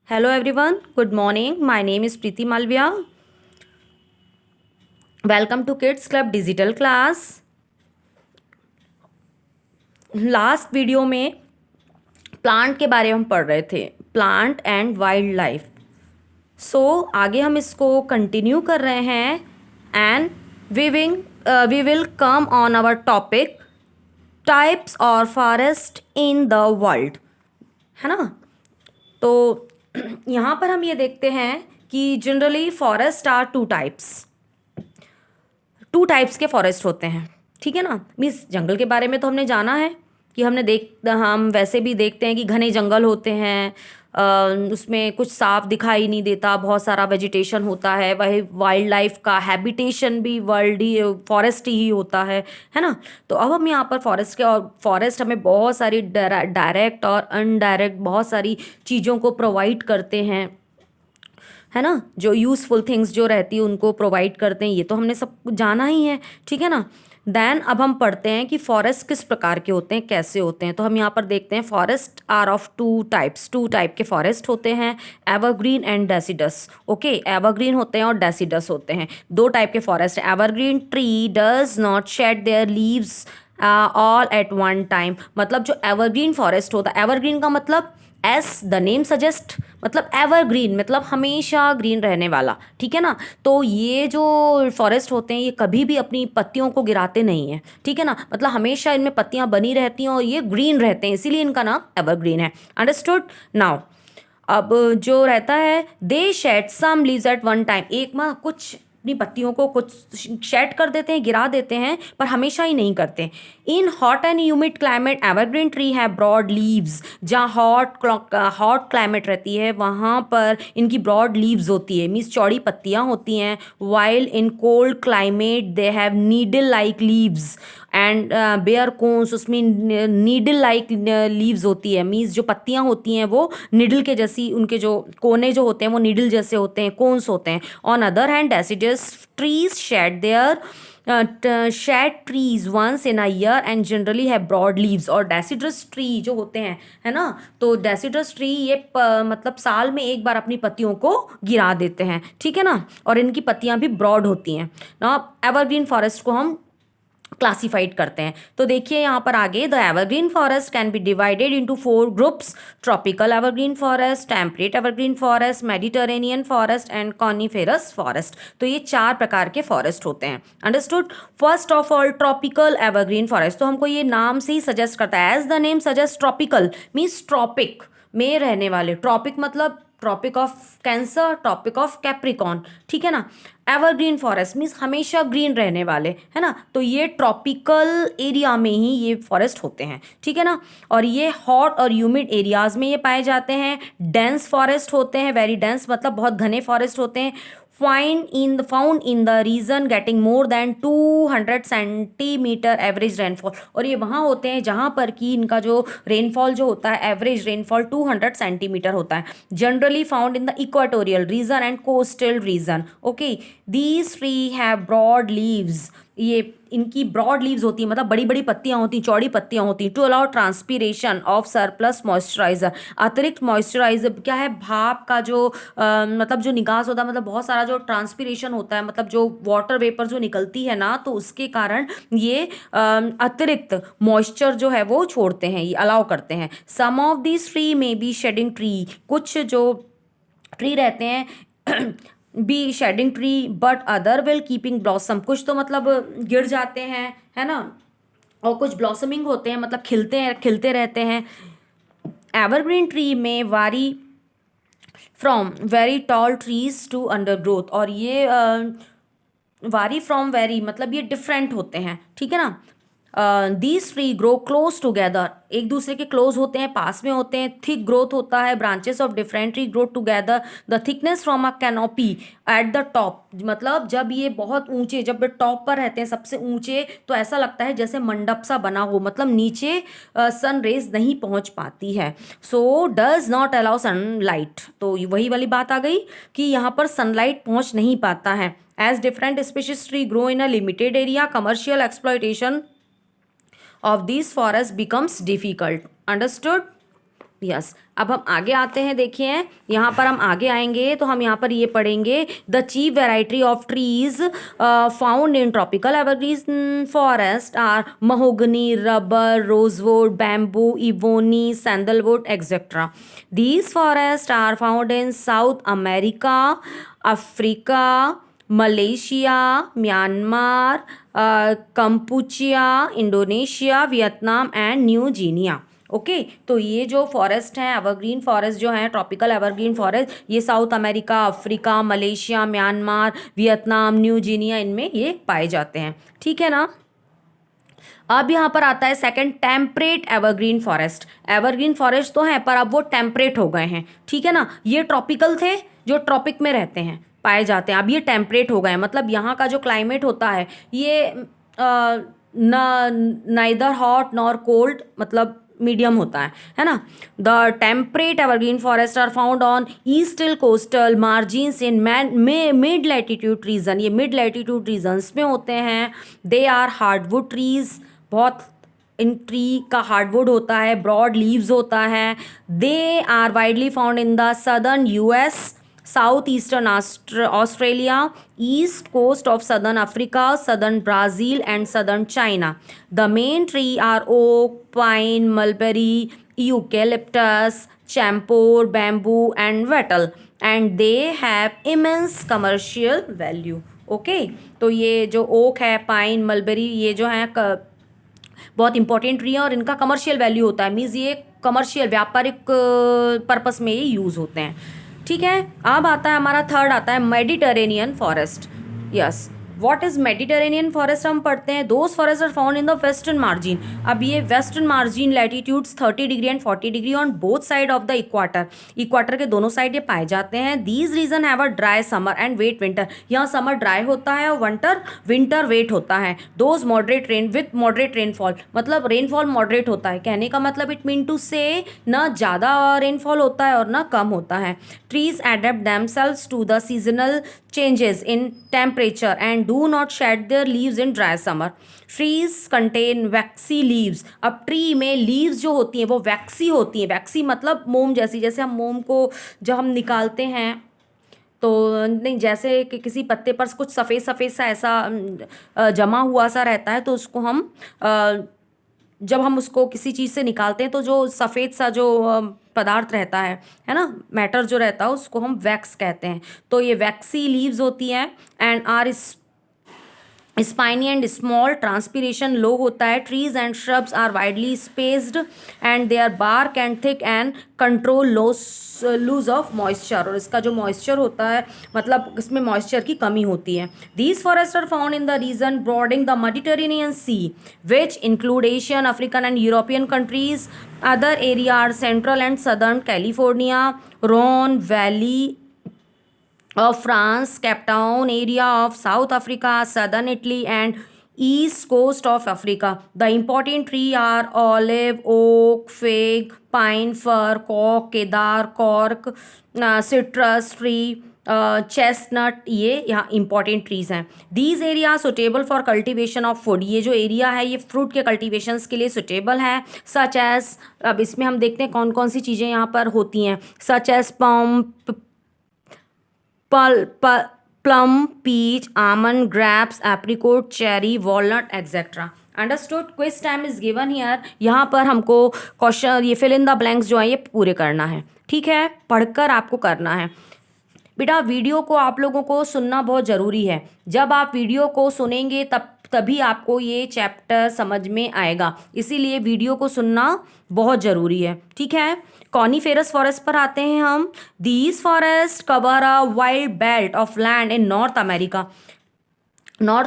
Hello everyone, good morning. My name is Preeti Malviya. Welcome to Kids Club Digital Class. Last video में plant के बारे में हम पढ़ रहे थे, plant and wildlife. So आगे हम इसको कंटिन्यू कर रहे हैं and we will come on our topic types और फॉरेस्ट इन द वर्ल्ड, है ना। तो यहाँ पर हम ये देखते हैं कि generally forest are two types के फॉरेस्ट होते हैं, ठीक है ना। मीन्स जंगल के बारे में तो हमने जाना है कि हम वैसे भी देखते हैं कि घने जंगल होते हैं, उसमें कुछ साफ दिखाई नहीं देता, बहुत सारा वेजिटेशन होता है। वही वाइल्ड लाइफ का हैबिटेशन भी वर्ल्ड ही फॉरेस्ट ही होता है ना। तो अब हम यहाँ पर फॉरेस्ट हमें बहुत सारी डायरेक्ट और अनडायरेक्ट बहुत सारी चीज़ों को प्रोवाइड करते हैं, है ना। जो यूज़फुल थिंग्स जो रहती है उनको प्रोवाइड करते हैं, ये तो हमने सब कुछ जाना ही है, ठीक है ना। देन अब हम पढ़ते हैं कि फॉरेस्ट किस प्रकार के होते हैं, कैसे होते हैं। तो हम यहाँ पर देखते हैं forest are of two type के फॉरेस्ट होते हैं, evergreen and deciduous. Okay, evergreen होते हैं और डेसिडस होते हैं। दो टाइप के forest. Evergreen tree does not shed their leaves all at one time. मतलब जो एवरग्रीन फॉरेस्ट होता है, एवरग्रीन का मतलब एस द नेम सजेस्ट, मतलब एवरग्रीन मतलब हमेशा ग्रीन रहने वाला, ठीक है ना। तो ये जो फॉरेस्ट होते हैं ये कभी भी अपनी पत्तियों को गिराते नहीं है, ठीक है ना। मतलब हमेशा इनमें पत्तियां बनी रहती हैं और ये ग्रीन रहते हैं, इसीलिए इनका नाम एवरग्रीन है। Understood now. अब जो रहता है they shed some leaves at one time, एक में कुछ अपनी पत्तियों को कुछ शेड कर देते हैं, गिरा देते हैं, पर हमेशा ही नहीं करते। In hot and humid climate evergreen tree है ब्रॉड लीव्स। जहाँ हॉट क्लाइमेट रहती है वहाँ पर इनकी ब्रॉड लीव्स होती है, मीन्स चौड़ी पत्तियाँ होती हैं। While in cold climate they have needle like leaves and bear cones, उसमें नीडल लाइक लीव्स होती है, मीन्स जो पत्तियां होती हैं वो निडल के जैसी, उनके जो कोने जो होते हैं वो निडल जैसे होते हैं, कोन्स होते हैं। On other hand deciduous trees shed trees once in a year and generally है ब्रॉड लीव्स। और डेसिडस ट्री जो होते हैं, है ना, तो डेसिडस ट्री ये मतलब साल में एक बार अपनी पत्तियों को गिरा देते हैं, ठीक है ना। और इनकी पत्तियां भी ब्रॉड होती हैं ना। एवरग्रीन फॉरेस्ट को हम क्लासिफाइड करते हैं। तो देखिए यहाँ पर आगे, the evergreen forest can be divided into 4 groups: tropical evergreen forest, temperate evergreen forest, Mediterranean forest and coniferous forest. तो ये 4 प्रकार के फॉरेस्ट होते हैं। Understood. First of all tropical evergreen forest, तो हमको ये नाम से ही सजेस्ट करता है, as the name suggest, tropical means tropic में रहने वाले। ट्रॉपिक मतलब Tropic of Cancer, Tropic of Capricorn, ठीक है ना। एवरग्रीन फॉरेस्ट मीन्स हमेशा ग्रीन रहने वाले, है ना। तो ये ट्रॉपिकल एरिया में ही ये फॉरेस्ट होते हैं, ठीक है ना। और ये हॉट और ह्यूमिड एरियाज में ये पाए जाते हैं। डेंस फॉरेस्ट होते हैं, वेरी डेंस मतलब बहुत घने फॉरेस्ट होते हैं। Found in the region getting more than 200 centimetre average rainfall. और ये वहाँ होते हैं जहाँ पर कि इनका जो रेनफॉल जो होता है, एवरेज रेनफॉल 200 सेंटीमीटर होता है। Generally found in the equatorial region and coastal region. Okay, these tree have broad leaves, ये इनकी ब्रॉड लीव्स होती है, मतलब बड़ी बड़ी पत्तियां होती हैं, चौड़ी पत्तियां होती हैं। To allow transpiration of surplus moisturiser, अतिरिक्त मॉइस्चराइजर क्या है, भाप का जो मतलब जो निकास होता है, मतलब बहुत सारा जो ट्रांसपीरेशन होता है, मतलब जो वाटर वेपर जो निकलती है ना, तो उसके कारण ये अतिरिक्त मॉइस्चर जो है वो छोड़ते हैं, ये अलाउ करते हैं। Some of this tree may be shedding tree, कुछ जो ट्री रहते हैं be shedding tree but other will keeping blossom, कुछ तो मतलब गिर जाते हैं, है ना, और कुछ ब्लॉसमिंग होते हैं, मतलब खिलते रहते हैं। एवरग्रीन ट्री में vary from very tall trees to under growth, और ये वारी फ्रॉम वेरी मतलब ये डिफरेंट होते हैं, ठीक है ना। These tree grow close together, एक दूसरे के क्लोज होते हैं, पास में होते हैं। थिक ग्रोथ होता है, branches of different tree grow together. The thickness from a canopy at the top, मतलब जब ये बहुत ऊंचे, जब टॉप पर रहते हैं सबसे ऊंचे, तो ऐसा लगता है जैसे मंडप सा बना हो, मतलब नीचे सन रेज नहीं पहुंच पाती है। So does not allow sunlight, तो वही वाली बात आ गई कि यहाँ पर सनलाइट पहुंच नहीं पाता है। As different species tree grow in a limited area, commercial exploitation of these forests becomes difficult. Understood? Yes, अब हम आगे आते हैं। देखिए यहाँ पर हम आगे आएंगे तो हम यहाँ पर ये पढ़ेंगे the chief variety of trees found in tropical evergreen forest are mahogany, rubber, rosewood, bamboo, ebony, sandalwood etcetera. These forest are found in South America, Africa, Malaysia, Myanmar, Kampuchea, Indonesia, Vietnam and New Guinea. Okay तो ये जो forest हैं, evergreen forest जो हैं, tropical evergreen forest, ये South America, Africa, Malaysia, Myanmar, Vietnam, New Guinea, इनमें ये पाए जाते हैं। ठीक है ना। अब यहाँ पर आता है second, temperate evergreen forest. Evergreen forest तो हैं पर अब वो टेम्परेट हो गए हैं। ठीक है ना। ये ट्रॉपिकल थे, जो ट्रॉपिक में रहते हैं, पाए जाते हैं। अब ये टेम्परेट हो गए हैं, मतलब यहाँ का जो क्लाइमेट होता है ये नाइदर हॉट नॉर कोल्ड, मतलब मीडियम होता है ना। The temperate evergreen forest are found on eastern coastal margins in mid latitude region. ये मिड लैटिट्यूड रीजन्स में होते हैं। दे आर हार्डवुड ट्रीज, बहुत इन ट्री का हार्डवुड होता है, ब्रॉड लीव्स होता है। They are widely found in the southern US, south eastern Australia, east coast of southern Africa, southern Brazil and southern China. The main tree are oak, pine, mulberry, eucalyptus, camphor, bamboo and wattle and they have immense commercial value. Okay तो ये जो okay है, pine, mulberry, ये जो है बहुत important tree है और इनका कमर्शियल वैल्यू होता है। मीन्स ये कमर्शियल, व्यापारिक पर्पस में ये यूज़ होते हैं। ठीक है। अब आता है हमारा थर्ड, आता है Mediterranean forest. Yes, what is Mediterranean forest हम पढ़ते हैं। Those forest are found in the western margin. अब ये western margin latitudes 30 degree and 40 degree on both side of the equator, equator के दोनों साइड ये पाए जाते हैं। These region have a dry summer and wet winter. यहाँ summer dry होता है और विंटर वेट होता है। Those moderate rain with moderate rainfall, मतलब रेनफॉल मॉडरेट होता है। कहने का मतलब इट मीन टू से ना ज़्यादा रेनफॉल होता है और ना कम होता है। Trees adapt themselves to the seasonal changes in temperature and do not shed their leaves in dry summer. Trees contain waxy leaves. अब ट्री में लीव्स जो होती हैं वो वैक्सी होती हैं। वैक्सी मतलब मोम जैसी, जैसे हम मोम को जब हम निकालते हैं तो नहीं, जैसे कि किसी पत्ते पर कुछ सफ़ेद सफ़ेद सा ऐसा जमा हुआ सा रहता है, तो उसको हम जब हम उसको किसी चीज़ से निकालते हैं तो जो सफ़ेद सा जो पदार्थ रहता है ना, मैटर जो रहता है, उसको हम वैक्स कहते हैं। तो ये वैक्सी लीव्स होती हैं and are spiny and small, transpiration low होता है। Trees and shrubs are widely spaced and they are bark and thick and control loss of moisture. और इसका जो मॉइस्चर होता है, मतलब इसमें मॉइस्चर की कमी होती है। These forest are found in the region bordering the Mediterranean sea which include Asian, African and European countries. Other area are central and southern California, Rhone valley of France, Cape Town area of South Africa, southern Italy and east coast of Africa. The important tree are olive, oak, fig, pine, fir, cork, kedar, cork, citrus tree, chestnut, ये यहाँ important trees हैं। These area suitable for cultivation of food. ये जो area है ये fruit के कल्टिवेशंस के लिए सुटेबल है। सच एज, अब इसमें हम देखते हैं कौन कौन सी चीज़ें यहाँ पर होती हैं। Such as plum, peach, almond, grapes, apricot, cherry, walnut, etc. Understood. Quiz time is given here. यहाँ पर हमको क्वेश्चन, ये फिल इन द ब्लैंक्स जो है ये पूरे करना है। ठीक है, पढ़कर आपको करना है। बेटा वीडियो को आप लोगों को सुनना बहुत ज़रूरी है। जब आप वीडियो को सुनेंगे तभी आपको ये चैप्टर समझ में आएगा, इसीलिए वीडियो को सुनना बहुत ज़रूरी है। ठीक है। कॉनीफेरस फॉरेस्ट पर आते हैं हम। These forest cover a wide belt of land in North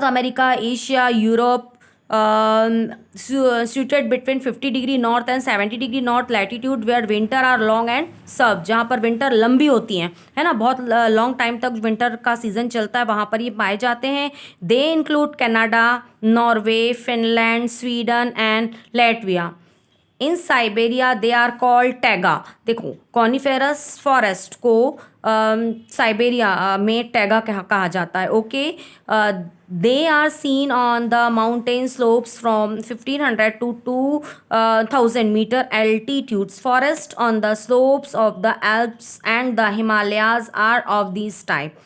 America, Asia, Europe, suited between 50 degree north and 70 degree north latitude where winter are long and सब, जहाँ पर विंटर लंबी होती हैं, है ना, बहुत लॉन्ग टाइम तक विंटर का सीजन चलता है, वहाँ पर ये पाए जाते हैं। They include Canada, Norway, Finland, Sweden and Latvia. In Siberia they are called taiga. देखो कॉनिफेरस फॉरेस्ट को साइबेरिया में टैगा कहा जाता है। Okay, they are seen on the mountain slopes from 1500 to 2000 metre altitudes. Forests on the slopes of the Alps and the Himalayas are of this type.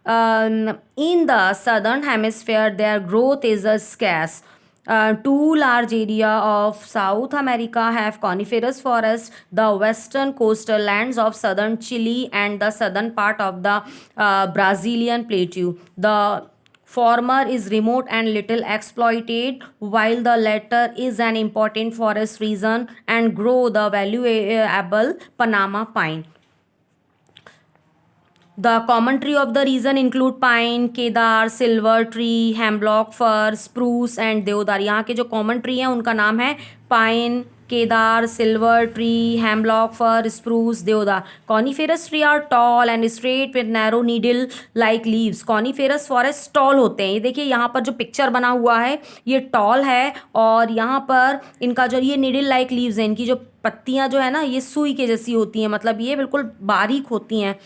In the southern hemisphere, their growth is scarce. Two large area of South America have coniferous forests: the western coastal lands of southern Chile and the southern part of the Brazilian plateau. The former is remote and little exploited, while the latter is an important forest region and grow the valuable Panama pine. The common tree of the region include pine, kedar, silver tree, hemlock, fir, spruce and deodar. यहाँ के जो common tree हैं उनका नाम है pine, kedar, silver tree, hemlock, fir, spruce, deodar. Coniferous tree are tall and straight with narrow needle like leaves. Coniferous forest tall होते हैं। ये देखिए यहाँ पर जो पिक्चर बना हुआ है ये tall है और यहाँ पर इनका जो ये needle like leaves है, इनकी जो पत्तियाँ जो है ना ये सुई के जैसी होती हैं, मतलब ये बिल्कुल बारीक होती हैं।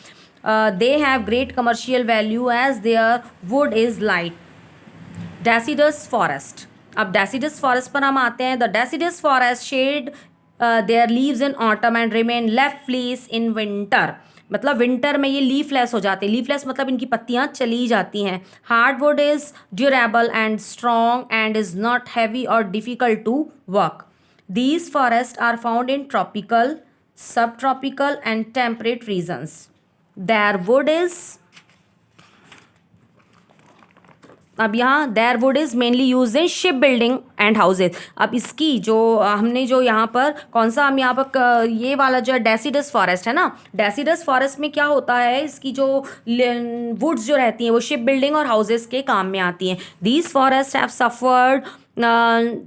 They have great commercial value as their wood is light. Deciduous forest. अब deciduous forest पर हम आते हैं. The deciduous forest shed their leaves in autumn and remain leafless in winter. मतलब विंटर में ये लीफलेस हो जाते हैं. लीफलेस मतलब इनकी पत्तियां चली जाती हैं. Hardwood is durable and strong and is not heavy और difficult to work. These forests are found in tropical, subtropical and temperate regions. Their wood is, अब यहाँ their wood is mainly used in ship building and houses. अब इसकी जो हमने जो यहाँ पर कौन सा हम यहाँ पर ये वाला जो डेसिडस फॉरेस्ट है ना, डेसिडस फॉरेस्ट में क्या होता है, इसकी जो वुड्स जो रहती हैं वो शिप बिल्डिंग और हाउसेस के काम में आती हैं. These forests have suffered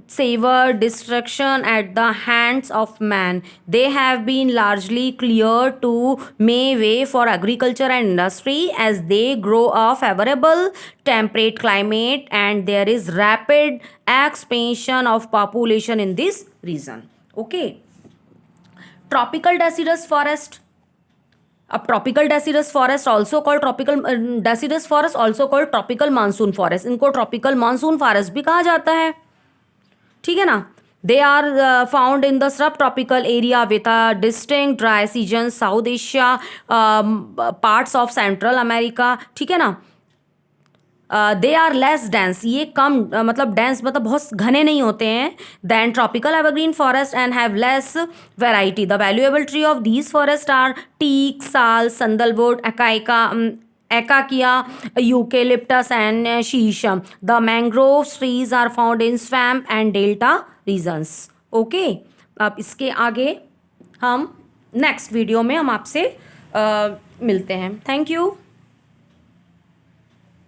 severe destruction at the hands of man. They have been largely cleared to make way for agriculture and industry as they grow a favorable temperate climate and there is rapid expansion of population in this region. Okay. Tropical deciduous forest. अब tropical deciduous forest also called tropical deciduous forest also called tropical monsoon forest. इनको tropical monsoon forest भी कहा जाता है. ठीक है ना. They are found in the subtropical area with a distinct dry season, South Asia, parts of Central America. ठीक है ना. दे आर लेस डेंस, ये कम मतलब डेंस मतलब बहुत घने नहीं होते हैं than tropical evergreen forest and have less variety. The valuable tree of these forest are teak, sal, sandalwood, acacia, eucalyptus and sheesham. The mangrove trees are found in swamp and delta regions. Okay. अब इसके आगे हम next video में हम आपसे मिलते हैं. Thank you.